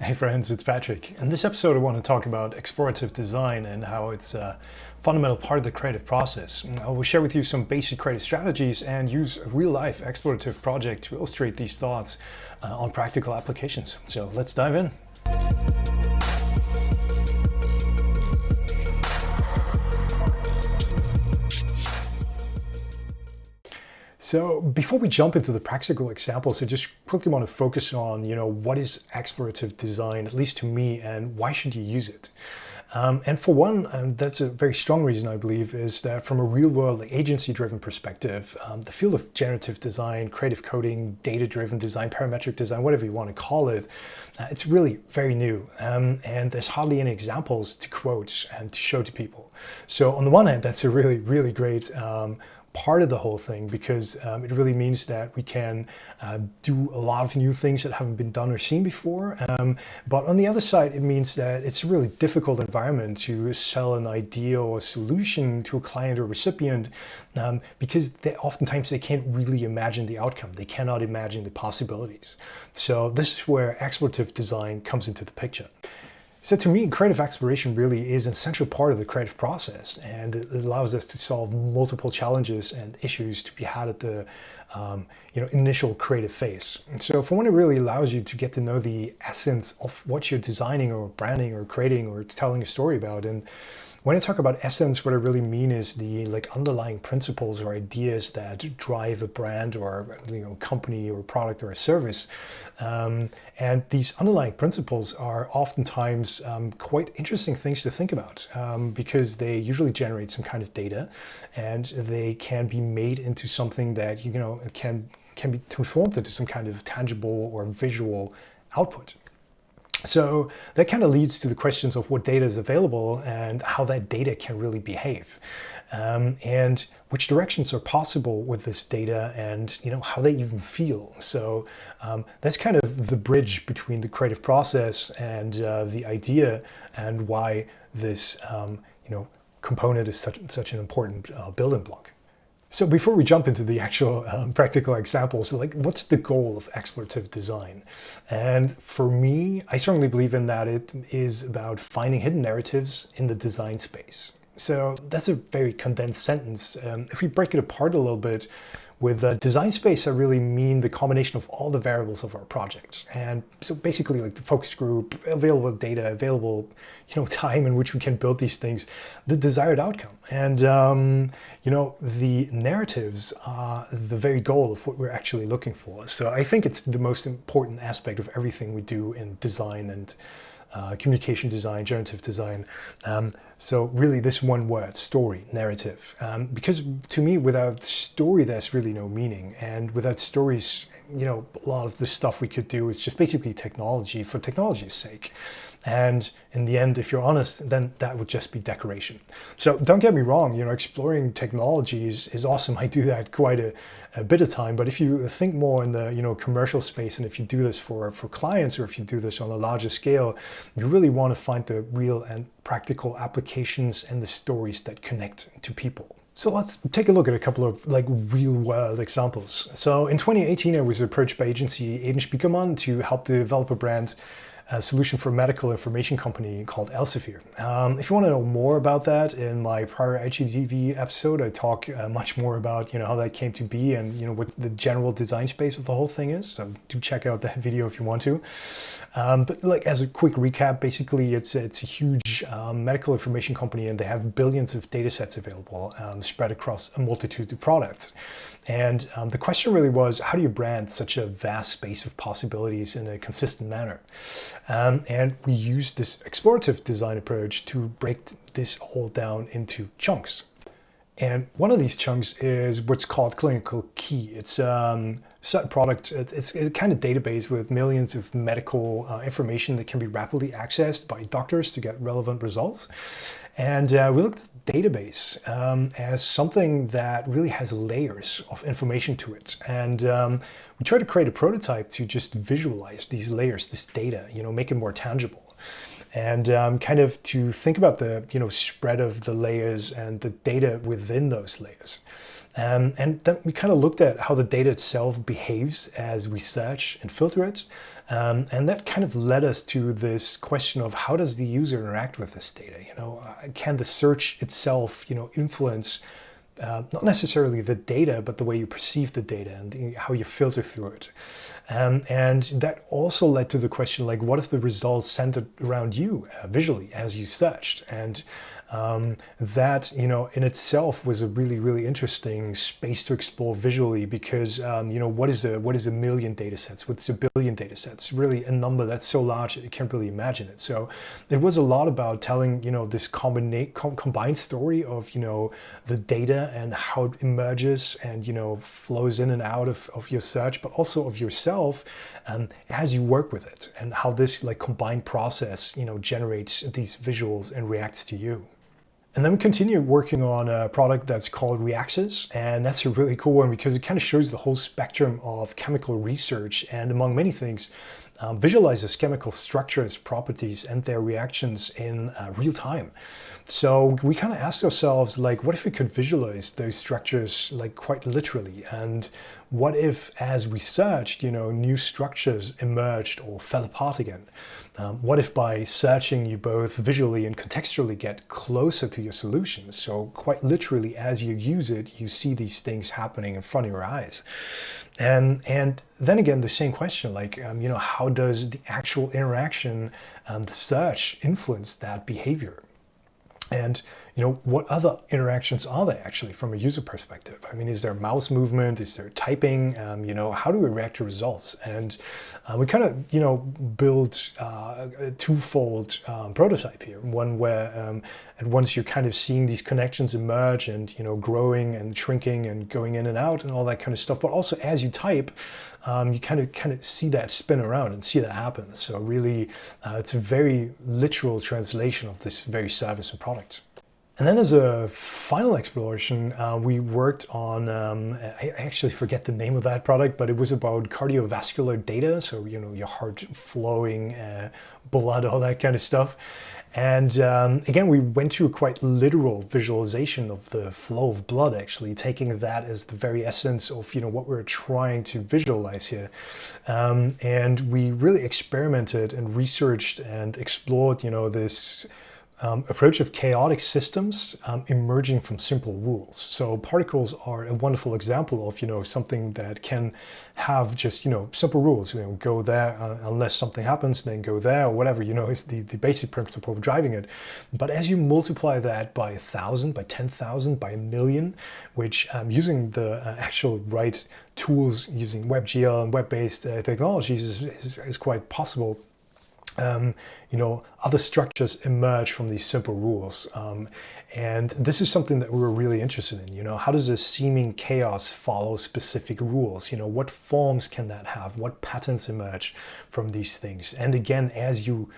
Hey friends, it's Patrik. In this episode I want to talk about explorative design and how it's a fundamental part of the creative process. I will share with you some basic creative strategies and use a real-life explorative project to illustrate these thoughts on practical applications. So let's dive in. So before we jump into the practical examples, I just quickly want to focus on, what is explorative design, at least to me, and why should you use it? And for one, and that's a very strong reason I believe, is that from a real-world agency-driven perspective, the field of generative design, creative coding, data-driven design, parametric design, whatever you want to call it, it's really very new, and there's hardly any examples to quote and to show to people. So on the one hand, that's a really, really great part of the whole thing, because it really means that we can do a lot of new things that haven't been done or seen before. But on the other side, it means that it's a really difficult environment to sell an idea or a solution to a client or recipient, because oftentimes they can't really imagine the outcome. They cannot imagine the possibilities. So this is where explorative design comes into the picture. So to me, creative exploration really is an essential part of the creative process, and it allows us to solve multiple challenges and issues to be had at the initial creative phase. And so for one, it really allows you to get to know the essence of what you're designing or branding or creating or telling a story about. And when I talk about essence, what I really mean is the underlying principles or ideas that drive a brand or company or product or a service. And these underlying principles are oftentimes quite interesting things to think about, because they usually generate some kind of data, and they can be made into something that can be transformed into some kind of tangible or visual output. So that kind of leads to the questions of what data is available and how that data can really behave, and which directions are possible with this data, and how they even feel. So that's kind of the bridge between the creative process and the idea, and why this component is such an important building block. So before we jump into the actual practical examples, what's the goal of explorative design? And for me, I strongly believe in that it is about finding hidden narratives in the design space. So that's a very condensed sentence. If we break it apart a little bit, with design space, I really mean the combination of all the variables of our project. And so basically the focus group, available data, available time in which we can build these things, the desired outcome. And the narratives are the very goal of what we're actually looking for. So I think it's the most important aspect of everything we do in design and communication design, generative design. So really this one word, story, narrative. Because to me, without story, there's really no meaning. And without stories, a lot of the stuff we could do is just basically technology for technology's sake. And in the end, if you're honest, then that would just be decoration. So don't get me wrong, exploring technologies is awesome. I do that quite a bit of time. But if you think more in the commercial space, and if you do this for clients, or if you do this on a larger scale, you really want to find the real and practical applications and the stories that connect to people. So let's take a look at a couple of real world examples. So in 2018, I was approached by agency Spiekermann to help develop a brand solution for a medical information company called Elsevier. If you want to know more about that, in my prior IGTV episode, I talk much more about how that came to be, and what the general design space of the whole thing is. So do check out that video if you want to. But as a quick recap, basically it's a huge medical information company, and they have billions of data sets available, spread across a multitude of products. And the question really was, how do you brand such a vast space of possibilities in a consistent manner? And we used this explorative design approach to break this all down into chunks. And one of these chunks is what's called clinical key. It's a certain product. It's a kind of database with millions of medical information that can be rapidly accessed by doctors to get relevant results. And we looked at the database as something that really has layers of information to it. And we tried to create a prototype to just visualize these layers, this data, make it more tangible. And kind of to think about the spread of the layers and the data within those layers. And then we kind of looked at how the data itself behaves as we search and filter it, And that kind of led us to this question of how does the user interact with this data? Can the search itself, influence not necessarily the data, but the way you perceive the data and how you filter through it. And that also led to the question, like, what if the results centered around you visually as you searched? And that, in itself was a really, really interesting space to explore visually, because, what is a million data sets? What's a billion data sets? Really a number that's so large that you can't really imagine it. So it was a lot about telling, this combined story of, the data and how it emerges and, flows in and out of your search, but also of yourself as you work with it, and how this like combined process, generates these visuals and reacts to you. And then we continue working on a product that's called Reaxis, and that's a really cool one because it kind of shows the whole spectrum of chemical research, and among many things, visualizes chemical structures, properties, and their reactions in real time. So we kind of asked ourselves, like, what if we could visualize those structures like quite literally? And what if, as we searched, new structures emerged or fell apart again? What if by searching you both visually and contextually get closer to your solution? So quite literally, as you use it, you see these things happening in front of your eyes. And then again, the same question, like, how does the actual interaction, the search, influence that behavior? And what other interactions are there actually from a user perspective? I mean, is there mouse movement? Is there typing? How do we react to results? And we kind of build a twofold prototype here. One where at once you're kind of seeing these connections emerge and, growing and shrinking and going in and out and all that kind of stuff. But also as you type, you kind of see that spin around and see that happen. So really, it's a very literal translation of this very service and product. And then as a final exploration, we worked on, I actually forget the name of that product, but it was about cardiovascular data. So, your heart flowing, blood, all that kind of stuff. And again, we went to a quite literal visualization of the flow of blood, actually, taking that as the very essence of, what we're trying to visualize here. And we really experimented and researched and explored, this approach of chaotic systems emerging from simple rules. So particles are a wonderful example of, something that can have just, simple rules, go there unless something happens, then go there, or whatever, is the basic principle of driving it. But as you multiply that by 1,000, by 10,000, by 1,000,000, which using the actual right tools, using WebGL and web-based technologies is quite possible. Other structures emerge from these simple rules. And this is something that we were really interested in. How does a seeming chaos follow specific rules? What forms can that have? What patterns emerge from these things? And again, as you,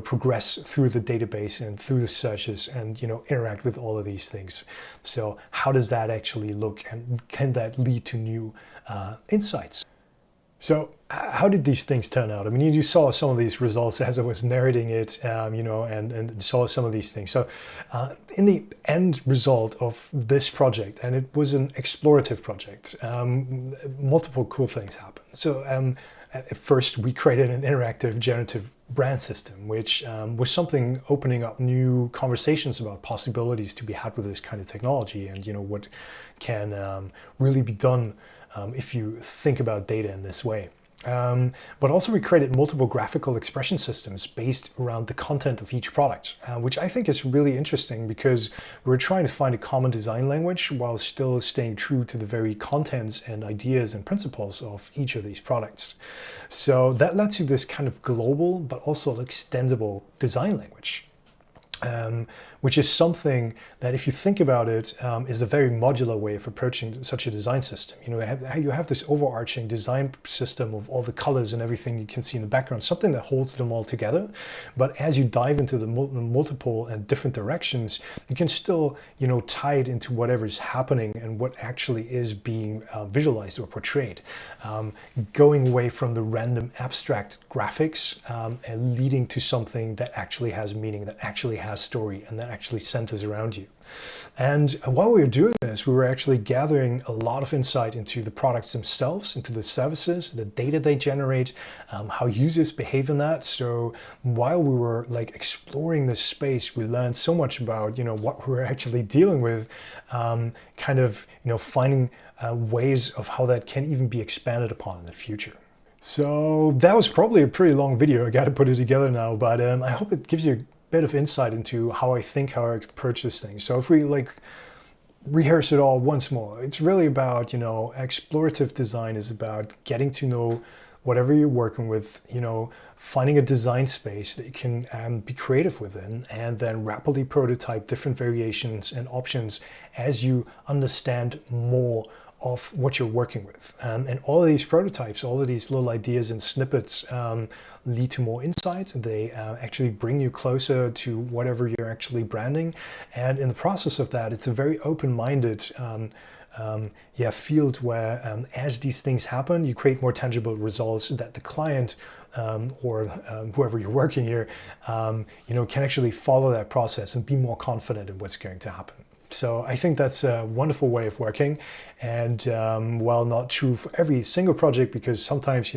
progress through the database and through the searches and, interact with all of these things. So how does that actually look, and can that lead to new insights? So how did these things turn out? I mean, you saw some of these results as I was narrating it, and saw some of these things. So in the end result of this project, and it was an explorative project, multiple cool things happened. So at first we created an interactive generative brand system, which was something opening up new conversations about possibilities to be had with this kind of technology, and what can really be done if you think about data in this way. But also we created multiple graphical expression systems based around the content of each product, which I think is really interesting because we're trying to find a common design language while still staying true to the very contents and ideas and principles of each of these products. So that led to this kind of global but also extendable design language. Which is something that, if you think about it, is a very modular way of approaching such a design system. You have this overarching design system of all the colors and everything you can see in the background, something that holds them all together. But as you dive into the multiple and different directions, you can still, tie it into whatever is happening and what actually is being visualized or portrayed. Going away from the random abstract graphics and leading to something that actually has meaning, that actually has story, and that actually centers around you. And while we were doing this, we were actually gathering a lot of insight into the products themselves, into the services, the data they generate, how users behave in that. So while we were like exploring this space, we learned so much about, what we're actually dealing with, kind of, finding ways of how that can even be expanded upon in the future. So that was probably a pretty long video. I got to put it together now, but I hope it gives you a bit of insight into how I approach this thing. So if we like rehearse it all once more, it's really about, explorative design is about getting to know whatever you're working with, finding a design space that you can be creative within, and then rapidly prototype different variations and options as you understand more of what you're working with. And all of these prototypes, all of these little ideas and snippets lead to more insight. They actually bring you closer to whatever you're actually branding. And in the process of that, it's a very open-minded field where as these things happen, you create more tangible results that the client or whoever you're working here, can actually follow that process and be more confident in what's going to happen. So I think that's a wonderful way of working, and while not true for every single project, because sometimes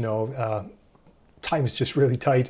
time is just really tight.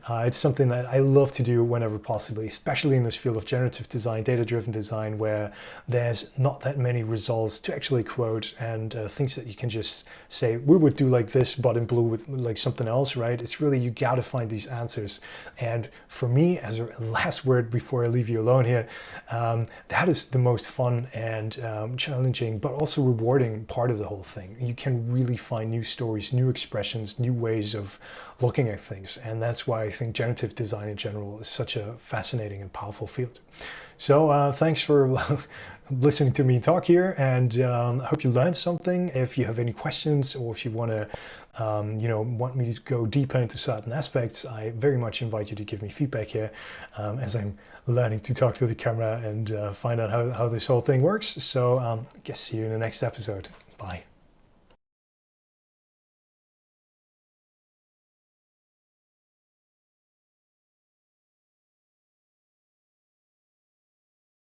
It's something that I love to do whenever possible, especially in this field of generative design, data-driven design, where there's not that many results to actually quote and things that you can just say, we would do like this, but in blue with like something else, right? It's really, you got to find these answers. And for me, as a last word before I leave you alone here, that is the most fun and challenging, but also rewarding part of the whole thing. You can really find new stories, new expressions, new ways of looking at things. And that's why I think generative design in general is such a fascinating and powerful field. So thanks for listening to me talk here, and I hope you learned something. If you have any questions, or if you want to want me to go deeper into certain aspects, I very much invite you to give me feedback here, as I'm learning to talk to the camera and find out how this whole thing works. So I guess see you in the next episode. Bye.